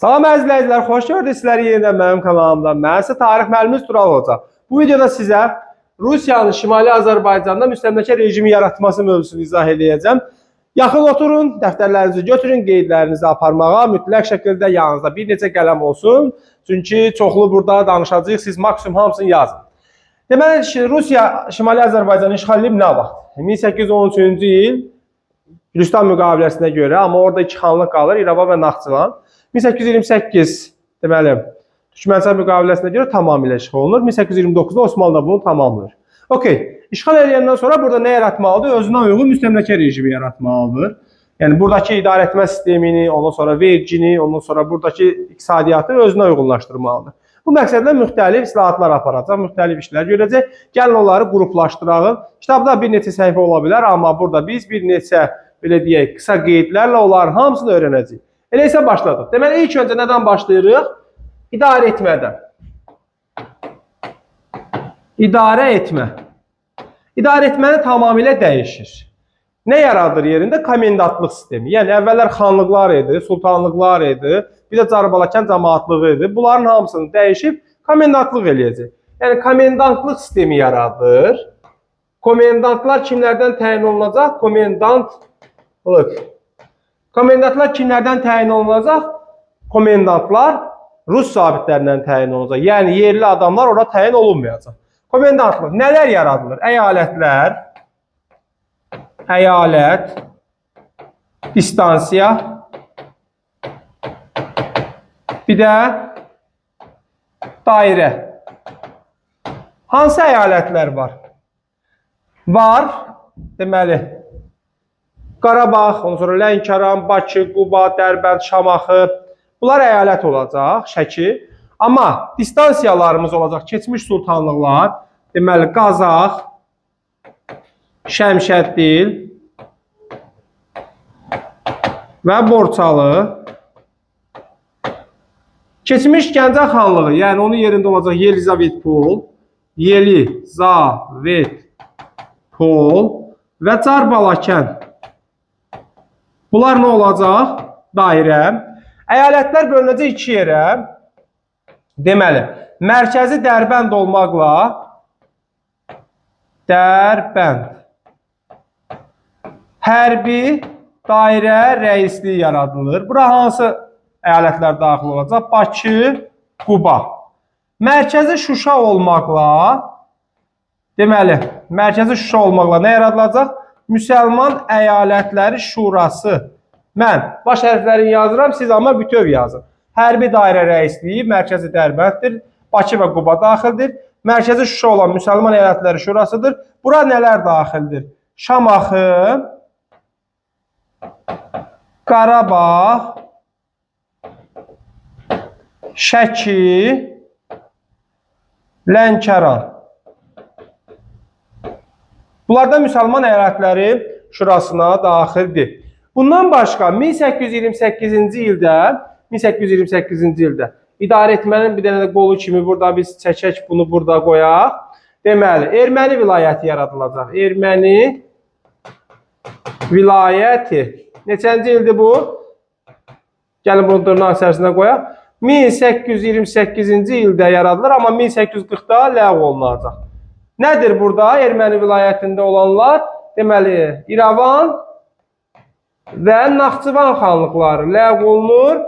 Salam əzizləyicilər, xoş gördük sizləri yenidən mənim kanalımda. Mən isə tarix müəlliminiz Tural olacaq. Bu videoda sizə Rusiyanın Şimali Azərbaycanda müstəmləkə rejimi yaratması mövzusunu izah edəcəm. Yaxın oturun, dəftərlərinizi götürün, qeydlərinizi aparmağa mütləq şəkildə yanınızda bir neçə qələm olsun. Çünki çoxlu burada danışacağıq, siz maksimum hamısını yazın. Deməli, Rusiya Şimali Azərbaycanı işğal edib nə vaxt? 1813-cü il Gülüstan müqaviləsinə görə, amma orada iki xanlıq qalır, İrəvan və Naxçıvan. 1828 deməli Türkmənistan müqaviləsinə görə tamamilə işğal olunur. 1829-da Osmanlı da bunu tamamlayır. Okey. İşğal edəndən sonra burada nə yaratmalıdır? Özünə uyğun müstəmləkə rejimi yaratmalıdır. Yəni buradakı idarəetmə sistemini, ondan sonra vergini, ondan sonra buradakı iqtisadiyyatı özünə uyğunlaşdırmalıdır. Bu məqsədlə müxtəlif islahatlar aparacaq, müxtəlif işlər görəcək. Gəlin onları qruplaşdıraq. Kitabda bir neçə səhifə ola bilər, amma burada biz bir neçə belə deyək, qısa qeydlərlə onların hamısını öyrənəcəyik. Elə isə başladıq. Deməli, ilk öncə nədən başlayırıq? İdarə etmədən. İdarə etmə. İdarə etməni tamamilə dəyişir. Nə yaradır yerində? Komendantlıq sistemi. Yəni, əvvəllər xanlıqlar idi, sultanlıqlar idi, bir də Carbalakan cəmaatlığı idi. Bunların hamısını dəyişib komendantlıq eləyəcək. Yəni, komendantlıq sistemi yaradır. Komendantlar kimlərdən təyin olunacaq? Komendantlar kimlərdən təyin olunacaq? Komendantlar Rus zabitlərindən təyin olunacaq. Yəni, yerli adamlar ora təyin olunmayacaq. Komendantlıq nələr yaradılır? Əyalətlər, əyalət, distansiya, bir də dairə. Hansı əyalətlər var? Var, deməli, Qarabağ, ondan sonra Lənkəran, Bakı, Quba, Dərbənd, Şamaxı, bunlar əyalət olacaq, Şəki. Amma distansiyalarımız olacaq, keçmiş sultanlıqlar, deməli, Qazax, Şəmşəddil və Borçalı. Keçmiş Gəncə xanlığı, yəni onun yerində olacaq Yelizavetpol, və Carbalakan. Bunlar nə olacaq? Dairə. Əyalətlər bölünəcək iki yerə. Deməli, mərkəzi Dərbənd olmaqla Dərbənd. Hərbi dairə rəisliyi yaradılır. Bura hansı əyalətlər daxil olacaq? Bakı, Quba. Mərkəzi Şuşa olmaqla, deməli, mərkəzi Şuşa olmaqla nə yaradılacaq? Müsəlman əyalətləri şurası. Mən baş hərflərini yazıram, siz amma bütöv yazın. Hərbi dairə rəisliyi mərkəzi Dərbənddir, Bakı və Quba daxildir. Mərkəzi Şuşa olan müsəlman əyalətləri şurasıdır. Bura nələr daxildir? Şamaxı, Qarabağ, Şəki, Lənkəran. Bunlarda müsəlman əyalətləri şurasına daxildir. Bundan başqa 1828-ci ildə idarə etmənin bir dənə qolu kimi burada biz çəkək, bunu burada qoyaq. Deməli, Erməni vilayəti yaradılacaq. Erməni vilayəti. Neçənci ildir bu? Gəlin bunu dırnaq içərisinə qoyaq. 1828-ci ildə yaradılır, amma 1840-da ləğv olunacaq. Nədir burada Erməni vilayətində olanlar? Deməli, İrəvan və Naxçıvan xanlıqları ləğv olunur.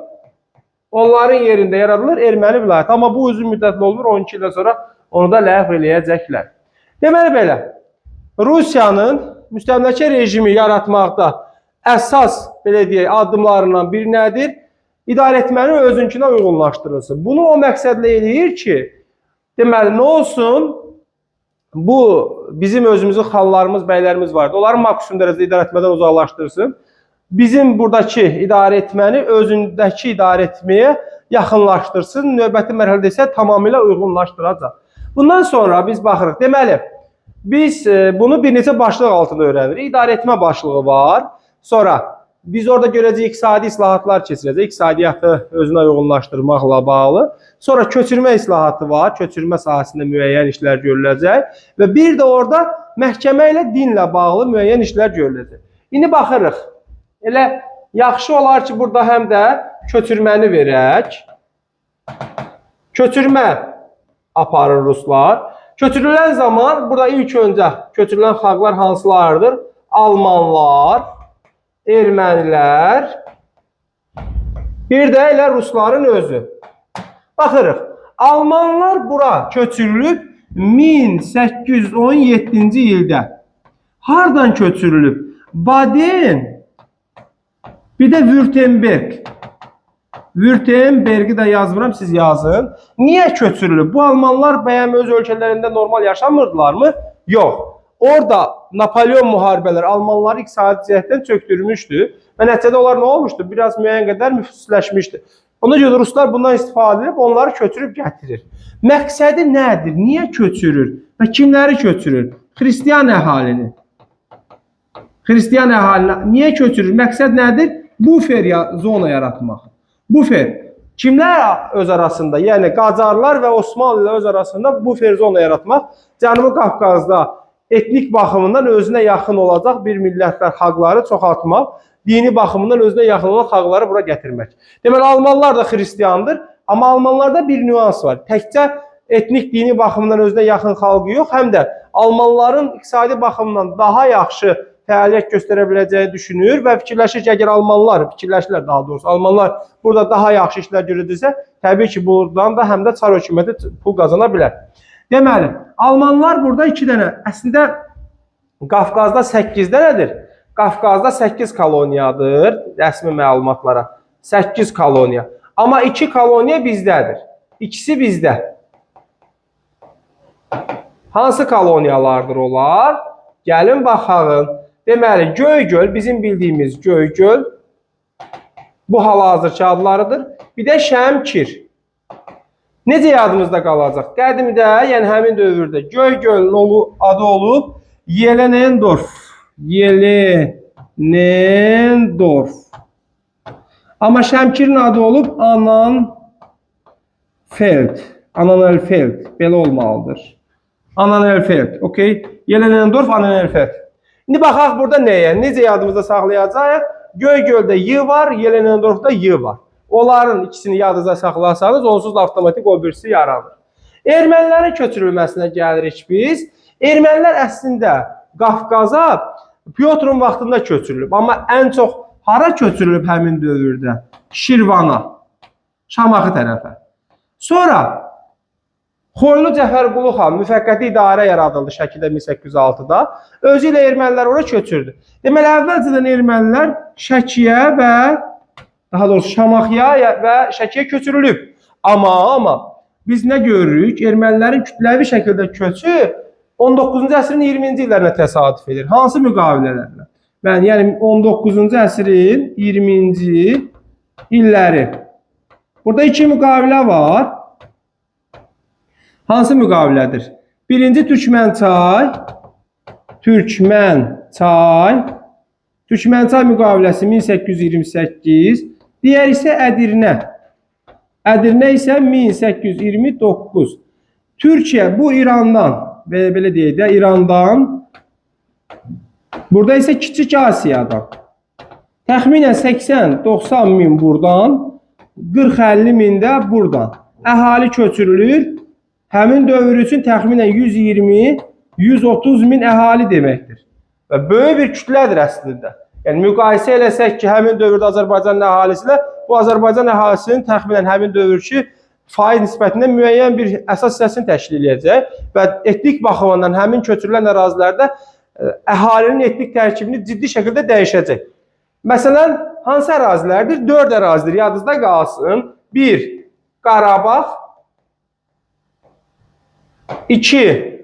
Onların yerində yaradılır Erməni vilayəti. Amma bu uzun müddətli olur, 12 ildən sonra onu da ləğv eləyəcəklər. Deməli belə, Rusiyanın müstəmləkə rejimi yaratmaqda əsas, belə deyək, addımlarından biri nədir? İdarə etməni özünkünə uyğunlaşdırılsın. Bunu o məqsədlə eləyir ki, deməli, nə olsun? Bu, bizim özümüzün xanlarımız, bəylərimiz vardı. Onları maksimum dərəcədə idarə etmədən uzaqlaşdırsın. Bizim buradakı idarə etməni özündəki idarə etməyə yaxınlaşdırsın. Növbəti mərhələdə isə tamamilə uyğunlaşdıracaq. Bundan sonra biz baxırıq. Deməli, biz bunu bir neçə başlıq altında öyrənirik. İdarə etmə başlığı var. Sonra biz orada görəcəyik iqtisadi islahatlar keçirəcək. İqtisadiyyatı özünə uyğunlaşdırmaqla bağlı. Sonra köçürmə islahatı var. Köçürmə sahəsində müəyyən işlər görüləcək. Və bir də orada məhkəmə ilə dinlə bağlı müəyyən işlər görüləcək. İndi baxırıq. Elə yaxşı olar ki, burada həm də köçürməni verək. Köçürmə aparır ruslar. Köçürülən zaman burada ilk öncə köçürülən xalqlar hansılardır? Almanlar, ermənilər, bir də elə rusların özü. Baxırıq, Almanlar bura köçürülüb 1817-ci ildə. Hardan köçürülüb? Baden, bir də Württemberg. Württemberg'i də yazmıram, siz yazın. Niyə köçürülüb? Bu Almanlar bəyəm öz ölkələrində normal yaşamırdılar mı? Yox. Orada Napolyon müharibələri Almanları iqtisadi cəhətdən çöktürmüşdü və nəticədə onlar nə olmuşdu? Biraz müəyyən qədər nüfuzləşmişdi. Ona görə ruslar bundan istifadə edib onları köçürüb gətirir. Məqsədi nədir? Niyə köçürür? Və kimləri köçürür? Xristian əhalini. Xristian əhalini niyə köçürür? Məqsəd nədir? Bufer zona yaratmaq. Bufer. Kimlər öz arasında? Yəni Qacarlar və Osmanlı ilə öz arasında bufer zona yaratmaq. Cənubi Qafqazda etnik baxımından özünə yaxın olacaq bir millətlər, xalqları çoxaltmaq, dini baxımından özünə yaxın olan xalqları bura gətirmək. Deməli, Almanlar da xristiandır, amma Almanlarda bir nüans var. Təkcə etnik, dini baxımından özünə yaxın xalqı yox, həm də Almanların iqtisadi baxımından daha yaxşı fəaliyyət göstərə biləcəyi düşünür və fikirləşir ki, əgər Almanlar, fikirləşirlər daha doğrusu, Almanlar burada daha yaxşı işlər görürdüsə, təbii ki, buradan da həm də Çar hökuməti pul qazana bilər. Deməli, Almanlar burada 2 dənə, əslində Qafqazda 8 dənədir. Qafqazda 8 koloniyadır, rəsmi məlumatlara. 8 koloniya. Amma 2 koloniya bizdədir. İkisi bizdə. Hansı koloniyalardır onlar? Gəlin baxalım. Deməli, Göygöl, bizim bildiyimiz Göygöl, bu hal-hazırki adlarıdır. Bir də Şəmkir. Necə yadımızda qalacaq? Qədimdə, yəni həmin dövrdə Göygölün adı olub Yelenendorf. Yelenendorf. Amma Şəmkirin adı olub Annenfeld. Annenfeld. Belə olmalıdır. Annenfeld. Okay. Yelenendorf, Annenfeld. İndi baxaq burada nəyə? Necə yadımızda saxlayacağıq? Göygöldə Y var, Yelenendorfda Y var. Onların ikisini yadınızda saxlasanız, onsuz da avtomatik o birisi yaranır. Ermənilərin köçürülməsinə gəlirik biz. Ermənilər əslində Qafqaza Pyotrun vaxtında köçürülüb. Amma ən çox hara köçürülüb həmin dövrdə? Şirvana, Şamaxı tərəfə. Sonra Xoylu Cəfərqulu xan müvəqqəti idarə yaradıldı Şəkidə 1806-da. Özü ilə ermənilər ora köçürdü. Deməli, əvvəlcədən ermənilər Şəkiyə və daha doğrusu Şamaxıya və Şəkiyə köçürülüb. Amma biz nə görürük? Ermənilərin kütləvi şəkildə köçü 19-cu əsrin 20-ci illərinə təsadüf edir. Hansı müqavilələrlə? Yəni 19-cu əsrin 20-ci illəri. Burada 2 müqavilə var. Hansı müqavilədir? Birinci Türkmənçay müqaviləsi 1828, digər isə Ədirnə. Ədirnə isə 1829. Türkiyə bu İrandan, belə deyək də, İrandan, burada isə Kiçik Asiyadan. Təxminən 80-90 min buradan, 40-50 min də buradan. Əhali köçürülür. Həmin dövr üçün təxminən 120-130 min əhali deməkdir. Və böyük bir kütlədir əslində. Yəni müqayisə eləsək ki, həmin dövrdə Azərbaycan əhalisi ilə bu Azərbaycan əhalisinin təxminən həmin dövrki faiz nisbətində müəyyən bir əsas hissəsini təşkil edəcək və etnik baxımından həmin köçürülən ərazilərdə əhalinin etnik tərkibini ciddi şəkildə dəyişəcək. Məsələn, hansı ərazilərdir? 4 ərazidir. Yadınızda qalsın. 1. Qarabağ, 2.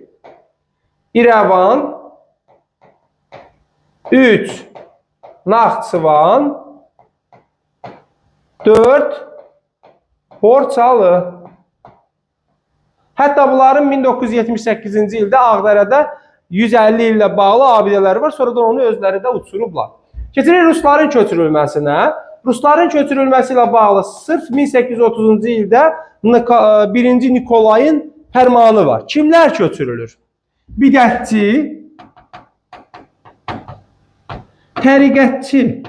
İrəvan, 3. Naxçıvan, 4. Borçalı. Hətta bunların 1978-ci ildə Ağdərədə 150 illə bağlı abidələri var. Sonradan onu özləri də uçurublar. Keçirik Rusların köçürülməsinə. Rusların köçürülməsi ilə bağlı sırf 1830-cu ildə 1. Nikolayın fərmanı var. Kimlər köçürülür? Bidətçi, təriqətçi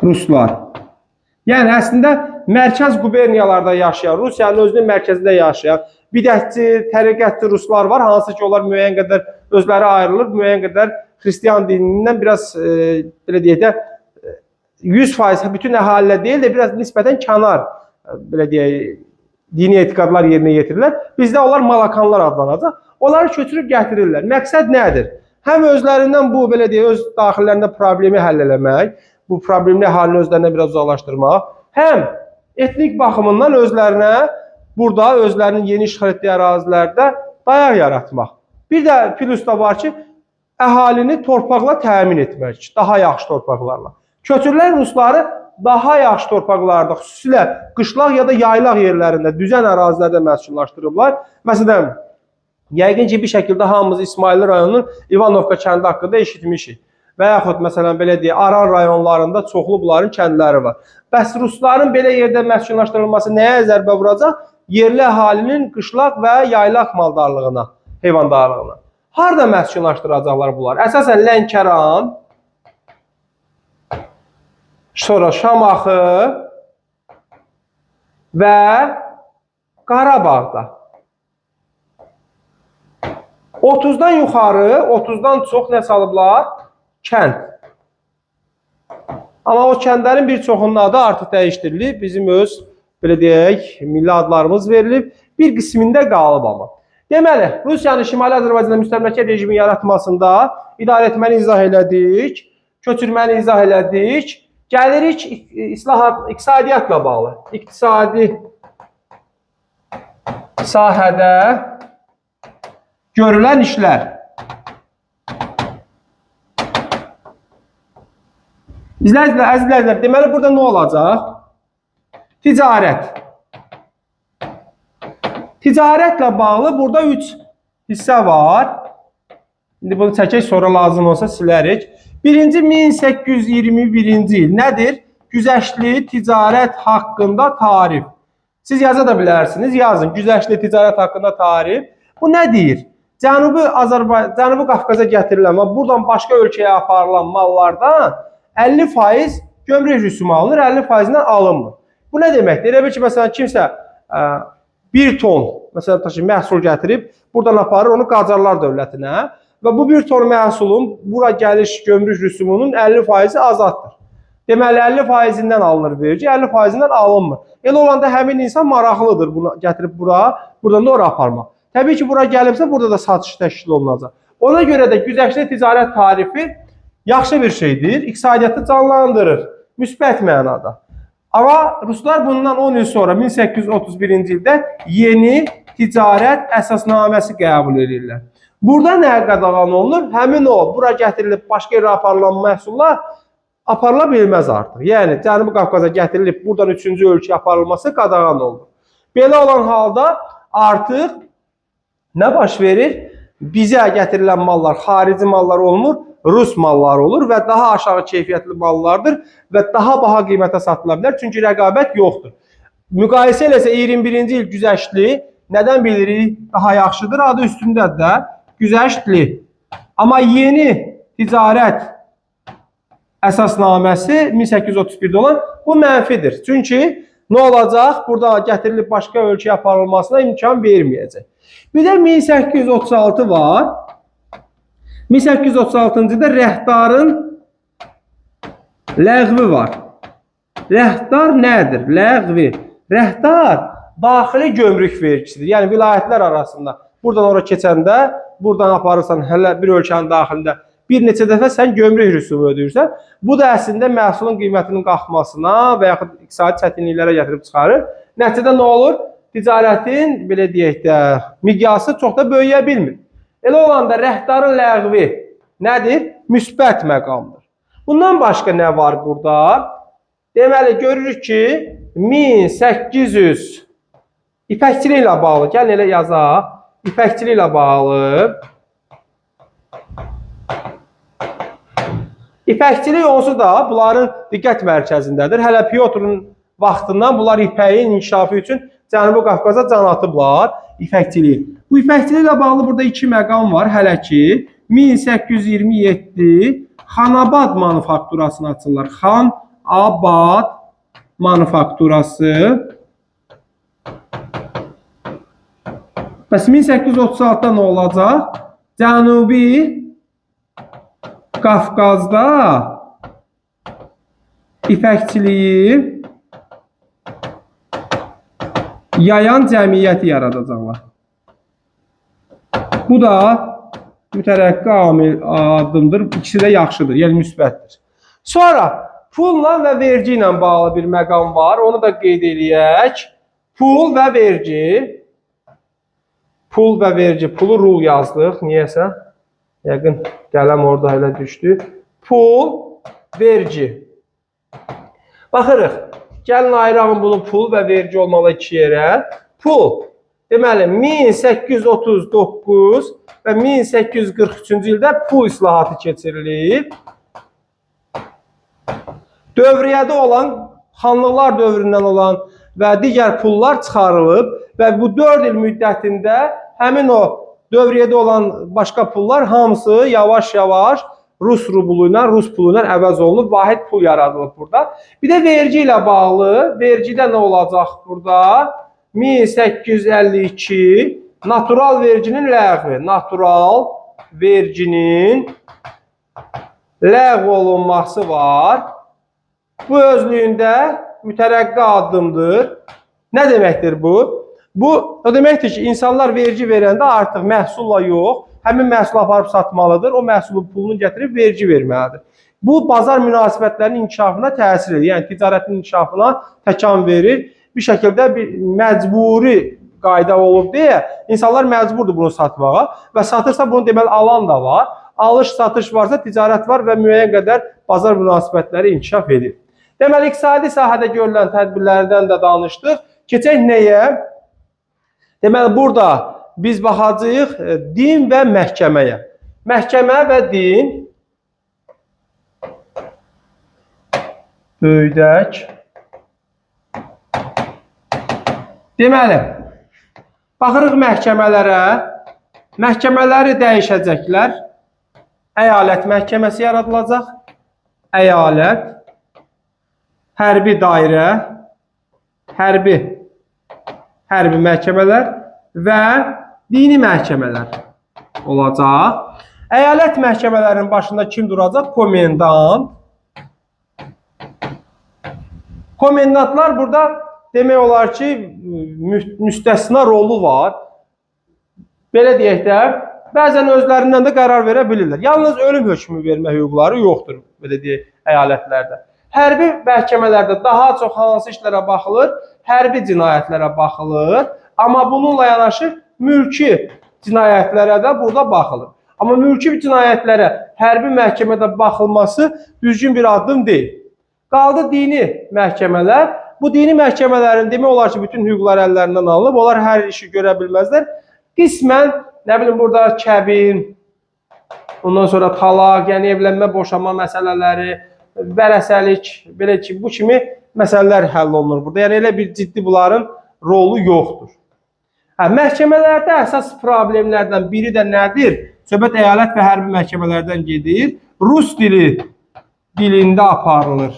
Ruslar. Yəni əslində mərkəz quberniyalarda yaşayan, Rusiyanın özünün mərkəzində yaşayan bidətçi, təriqətçi ruslar var, hansı ki onlar müəyyən qədər özləri ayrılır, müəyyən qədər xristian dinindən biraz belə deyək də 100% bütün əhalilə deyil də biraz nisbətən kənar belə deyək dini etiqadlar yerinə yetirirlər. Bizdə onlar malakanlar adlanacaq. Onları köçürüb gətirirlər. Məqsəd nədir? Həm özlərindən bu belə deyək öz daxillərində problemi həll etmək, bu problemli halini özlərinə biraz uzaqlaşdırmaq, həm etnik baxımından özlərinə burada özlərinin yeni işğal etdiyi ərazilərdə dayaq yaratmaq. Bir də plus da var ki, əhalini torpaqla təmin etmək, daha yaxşı torpaqlarla. Köçürülən rusları daha yaxşı torpaqlarda, xüsusilə qışlaq ya da yaylaq yerlərində, düzən ərazilərdə məskunlaşdırıblar. Məsələn, yəqin ki, bir şəkildə hamımız İsmailli rayonunun İvanovka kəndi haqqında eşitmişik. Və yaxud, məsələn, belə deyək, Aran rayonlarında çoxlu bunların kəndləri var. Bəs rusların belə yerdə məskunlaşdırılması nəyə zərbə vuracaq? Yerli əhalinin qışlaq və yaylaq maldarlığına, heyvandarlığına. Harada məskunlaşdıracaqlar bunlar? Əsasən Lənkəran, sonra Şamaxı və Qarabağda. 30-dan yuxarı, 30-dan çox nə salıblar? Kənd. Amma o kəndlərin bir çoxunun adı artıq dəyişdirilib. Bizim öz, belə deyək, milli adlarımız verilib. Bir qismində qalıb amma. Deməli, Rusiyanın Şimali Azərbaycanda müstəmləkə rejimi yaratmasında idarəetməni izah elədik, köçürməni izah elədik. Gəlirik iqtisadiyyatla bağlı. İqtisadi sahədə görülən işlər. Əzizlər, deməli burada nə olacaq? Ticarət. Ticarətlə bağlı burada 3 hissə var. İndi bunu çəkək, sonra lazım olsa silərik. Birinci 1821-ci il nədir? Güzəştli ticarət haqqında tarif. Siz yaza da bilərsiniz, yazın. Güzəştli ticarət haqqında tarif. Bu nə deyir? Cənubi Qafqaza gətirilən və buradan başqa ölkəyə aparılan mallardan 50% gömrük rüsumu alınır, 50%-dən alınmır. Bu nə deməkdir? Elə bil ki, məsələn, kimsə 1 ton məhsul gətirib, buradan aparır onu Qacarlar dövlətinə və bu 1 ton məhsulun bura gəliş gömrük rüsumunun 50%-i azaddır. Deməli, 50%-dən alınır vergi, 50%-dən alınmır. Elə olanda həmin insan maraqlıdır bunu gətirib bura, buradan da ora aparmaq. Təbii ki, bura gəlibsə, burada da satış təşkil olunacaq. Ona görə də güzəştli ticarət tarifi yaxşı bir şeydir, iqtisadiyyatı canlandırır, müsbət mənada. Amma ruslar bundan 10 il sonra 1831-ci ildə yeni ticarət əsasnaməsi qəbul edirlər. Burada nə qadağan olunur? Həmin o, bura gətirilib başqa yerə aparılan məhsullar aparıla bilməz artıq. Yəni, Cənubi Qafqaza gətirilib buradan 3-cü ölkəyə aparılması qadağan olunur. Belə olan halda artıq nə baş verir? Bizə gətirilən mallar xarici mallar olmur, Rus malları olur və daha aşağı keyfiyyətli mallardır və daha baha qiymətə satıla bilər. Çünki rəqabət yoxdur. Müqayisə eləsə 21-ci il güzəştli, nədən bilirik? Daha yaxşıdır, adı üstündədir də, güzəştli. Amma yeni ticarət əsasnaməsi 1831-də olan bu mənfidir. Çünki nə olacaq? Burada gətirilib başqa ölkəyə aparılmasına imkan verməyəcək. Bir də 1836 var. 1836-cı ildə rəhdarın ləğvi var. Rəhdar nədir? Ləğvi. Rəhdar daxili gömrük vergisidir. Yəni vilayətlər arasında. Buradan ora keçəndə, buradan aparırsan hələ bir ölkənin daxilində bir neçə dəfə sən gömrük rüsumu ödəyirsən. Bu da əslində məhsulun qiymətinin qalxmasına və yaxud iqtisadi çətinliklərə gətirib çıxarır. Nəticədə nə olur? Ticarətin, belə deyək də, miqyası çox da böyüyə bilmir. Elə olanda rəhdarın ləğvi nədir? Müsbət məqamdır. Bundan başqa nə var burada? Deməli, görürük ki, 1800 ipəkçilik ilə bağlı, gəlin elə yazaq, ipəkçilik ilə bağlı. İpəkçilik onsuz da bunların diqqət mərkəzindədir. Hələ Pyotrun vaxtından bunlar ipəyin inkişafı üçün Cənubi Qafqaza can atıblar, ipəkçilik. Bu ipəkçiliklə bağlı burada 2 məqam var. Hələ ki, 1827 Xanabad manufakturasını açırlar. Xanabad manufakturası. Bəs 1836-da nə olacaq? Cənubi Qafqazda ipəkçiliyi yayan cəmiyyəti yaradacaqlar. Bu da mütərəqqi addımdır. İkisi də yaxşıdır, yəni müsbətdir. Sonra pulla və vergi ilə bağlı bir məqam var. Onu da qeyd eləyək. Pul və vergi. Pul və vergi. Pulu rul yazdıq. Niyəsə? Yəqin qələm orada elə düşdü. Pul, vergi. Baxırıq. Gəlin ayıralım bunu pul və vergi olmalı iki yerə. Pul. Deməli, 1839 və 1843-cü ildə pul islahatı keçirilib. Dövriyyədə olan, xanlıqlar dövründən olan və digər pullar çıxarılıb və bu 4 il müddətində həmin o dövriyyədə olan başqa pullar hamısı yavaş-yavaş Rus rublu ilə, Rus pulu ilə əvəz olunub, vahid pul yaradılıb burada. Bir də vergi ilə bağlı, vergidə nə olacaq burada? 1852 natural verginin ləğvi. Natural verginin ləğv olunması var. Bu özlüyündə mütərəqqi addımdır. Nə deməkdir bu? Bu o deməkdir ki, insanlar vergi verəndə artıq məhsulla yox, həmin məhsulu aparıb satmalıdır. O məhsulun pulunu gətirib vergi verməlidir. Bu, bazar münasibətlərinin inkişafına təsir edir. Yəni, ticarətin inkişafına təkan verir. Bir şəkildə bir məcburi qayda olub deyə insanlar məcburdur bunu satmağa və satırsa bunu deməli alan da var. Alış-satış varsa ticarət var və müəyyən qədər bazar münasibətləri inkişaf edir. Deməli, iqtisadi sahədə görülən tədbirlərdən də danışdıq. Keçək nəyə? Deməli, burada biz baxacağıq din və məhkəməyə. Məhkəmə və din böyüdək. Deməli, baxırıq məhkəmələrə. Məhkəmələri dəyişəcəklər. Əyalət məhkəməsi yaradılacaq. Əyalət, hərbi dairə, hərbi məhkəmələr və dini məhkəmələr olacaq. Əyalət məhkəmələrinin başında kim duracaq? Komendant. Komendantlar burada demək olar ki, müstəsna rolu var. Belə deyək də, bəzən özlərindən də qərar verə bilirlər. Yalnız ölüm hökmü vermə hüquqları yoxdur, belə deyək, əyalətlərdə. Hərbi məhkəmələrdə daha çox hansı işlərə baxılır? Hərbi cinayətlərə baxılır. Amma bununla yanaşı mülki cinayətlərə də burada baxılır. Amma mülki cinayətlərə hərbi məhkəmədə baxılması düzgün bir addım deyil. Qaldı dini məhkəmələr. Bu dini məhkəmələrin demək olar ki, bütün hüquqlar əllərindən alınıb. Onlar hər işi görə bilməzlər. Qismən, nə bilim, burada kəbin, ondan sonra talaq, yəni evlənmə, boşanma məsələləri, vərəsəlik, belə ki, bu kimi məsələlər həll olunur burada. Yəni, elə bir ciddi bunların rolu yoxdur. Məhkəmələrdə əsas problemlərdən biri də nədir? Söhbət əyalət və hərbi məhkəmələrdən gedir. Rus dilində aparılır.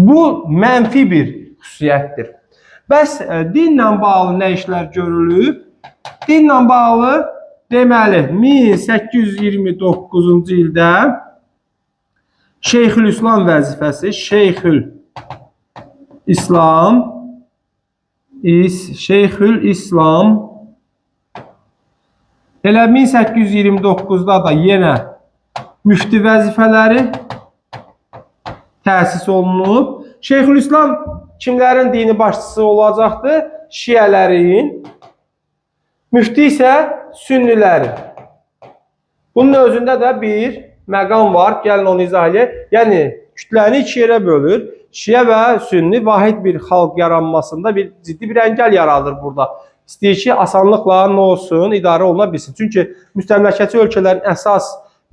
Bu mənfi bir xüsusiyyətdir. Bəs dinlə bağlı nə işlər görülüb? Dinlə bağlı deməli 1829-cu ildə Şeyxülislam vəzifəsi, Şeyxülislam elə 1829-da da yenə müfti vəzifələri təsis olunub. Şeyxülislam kimlərin dini başçısı olacaqdır? Şiələrin. Müfti isə sünnilərin. Bunun özündə də bir məqam var. Gəlin onu izah edək. Yəni, kütləni iki yerə bölür. Şiə və sünni vahid bir xalq yaranmasında bir ciddi bir əngəl yaradır burada. İstəyir ki, asanlıqla nə olsun, idarə oluna bilsin. Çünki müstəmləkəçi ölkələrin əsas,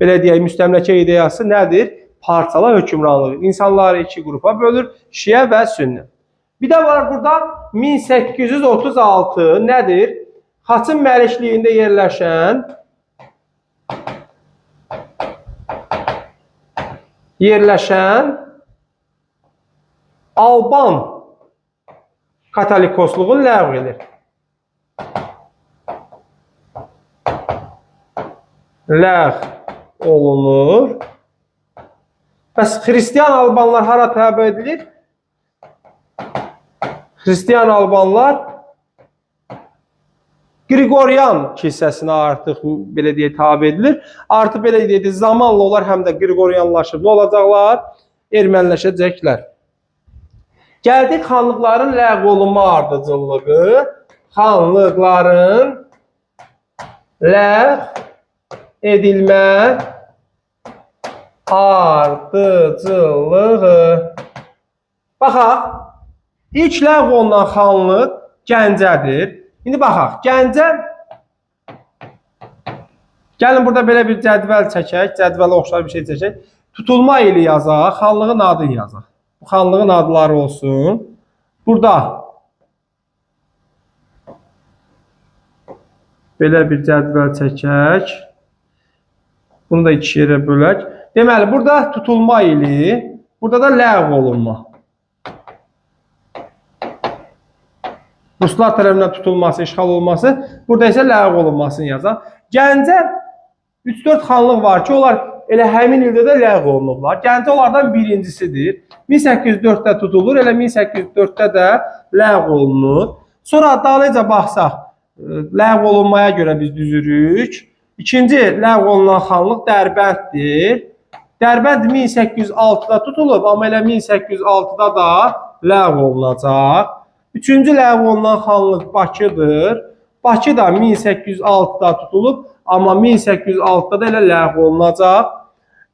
belə deyək, müstəmləkə ideyası nədir? Parçala hökmranlığı. İnsanları iki qrupa bölür, şiə və sünni. Bir də var burada 1836 nədir? Xaçın məlikliyində yerləşən yerləşən Alban katolikosluğu ləğv edir. Ləğv olunur. Bəs Hristiyan Albanlar hara təbə edilir? Hristiyan Albanlar Qriqoryan kilsəsinə artıq belə deyə tabe edilir. Artıq belə deyək, zamanla onlar həm də Qriqoryanlaşıb nə olacaqlar? Erməniləşəcəklər. Gəldik xanlıqların ləğv olunma ardıcıllığı. Xanlıqların ləğv edilmə ardıcıllığı. Baxaq, ilk ləğv olunan xanlıq Gəncədir. İndi baxaq, Gəncə, gəlin burada belə bir cədvəl çəkək, cədvələ oxşar bir şey çəkək. Tutulma ili yazaq, xanlığın adı yazaq. Bu xanlığın adları olsun. Burada belə bir cədvəl çəkək. Bunu da iki yerə bölək. Deməli, burada tutulma ili, burada da ləğv olunma. Ruslar tərəfindən tutulması, işğal olması, burada isə ləğv olunmasını yazaq. Gəncə 3-4 xanlıq var ki, onlar elə həmin ildə də ləğv olunublar. Gəncə onlardan birincisidir. 1804-də tutulur, elə 1804-də də ləğv olunur. Sonra dalıyca baxsaq, ləğv olunmaya görə biz düzürük. İkinci ləğv olunan xanlıq Dərbənddir. Dərbənd 1806-da tutulub, amma elə 1806-da da ləğv olunacaq. Üçüncü ləğv olunan xanlıq Bakıdır. Bakı da 1806-da tutulub, amma 1806-da da elə ləğv olunacaq.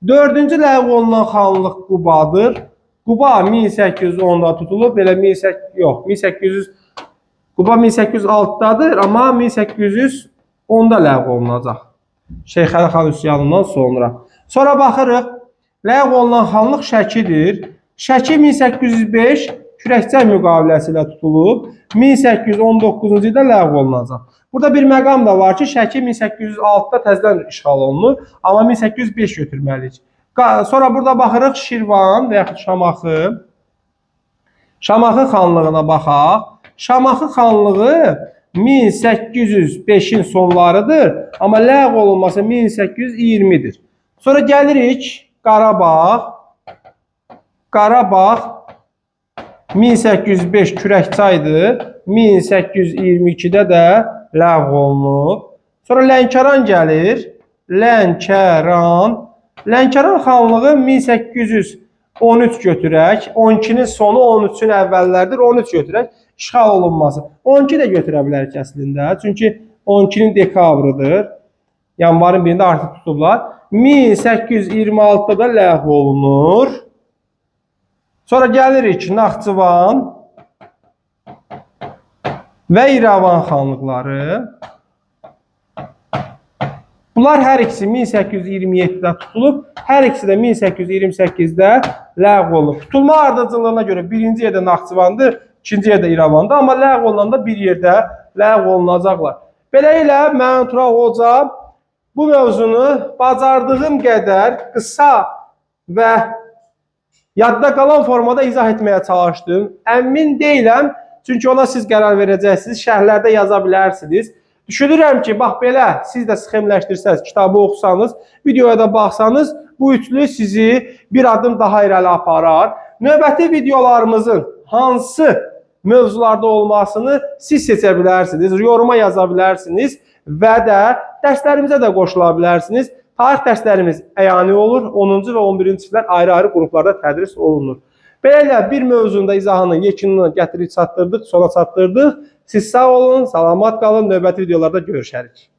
Dördüncü ləğv olunan xanlıq Qubadır. Quba 1810-da tutulub, elə 1800 Quba 1806-dadır, amma 1810-da ləğv olunacaq. Şeyxəli xan üsyanından sonra. Sonra baxırıq, ləğv olunan xanlıq Şəkidir. Şəki 1805 Kürəkçay müqaviləsi ilə tutulub, 1819-cu ildə ləğv olunacaq. Burada bir məqam da var ki, Şəki 1806-da təzədən işğal olunur, amma 1805 götürməliyik. Sonra burada baxırıq Şirvan və yaxud Şamaxı. Şamaxı xanlığına baxaq. Şamaxı xanlığı 1805-in sonlarıdır, amma ləğv olunması 1820-dir. Sonra gəlirik Qarabağ. Qarabağ 1805 Kürəkçaydır, 1822-də də ləğv olunub. Sonra Lənkəran gəlir. Lənkəran. Lənkəran xanlığı 1813 götürək. 12-nin sonu 13-ün əvvəllərdir. 13 götürək. İşğal olunması. 12 də götürə bilərik əslində. Çünki 12-nin dekabrıdır. Yanvarın birində artıq tutublar. 1826-da da ləğv olunur. Sonra gəlirik Naxçıvan və İrəvan xanlıqları. Bunlar hər ikisi 1827-də tutulub, hər ikisi də 1828-də ləğv olunub. Tutulma ardıcıllığına görə birinci yerdə Naxçıvandır, ikinci yerdə İrəvandır, amma ləğv olunanda bir yerdə ləğv olunacaqlar. Beləliklə, mən Turaq Hoca bu mövzunu bacardığım qədər qısa və yadda qalan formada izah etməyə çalışdım. Əmin deyiləm, çünki ona siz qərar verəcəksiniz, şərhlərdə yaza bilərsiniz. Düşünürəm ki, bax belə, siz də sxemləşdirsəniz, kitabı oxusanız, videoya da baxsanız, bu üçlü sizi bir adım daha irəli aparar. Növbəti videolarımızın hansı mövzularda olmasını siz seçə bilərsiniz, yoruma yaza bilərsiniz və də dərslərimizə də qoşula bilərsiniz. Tarix dərslərimiz əyani olur, 10-cu və 11-ci siniflər ayrı-ayrı qruplarda tədris olunur. Beləliklə, bir mövzunda izahını, yekununu gətirib çatdırdıq, sona çatdırdıq. Siz sağ olun, salamat qalın, növbəti videolarda görüşərik.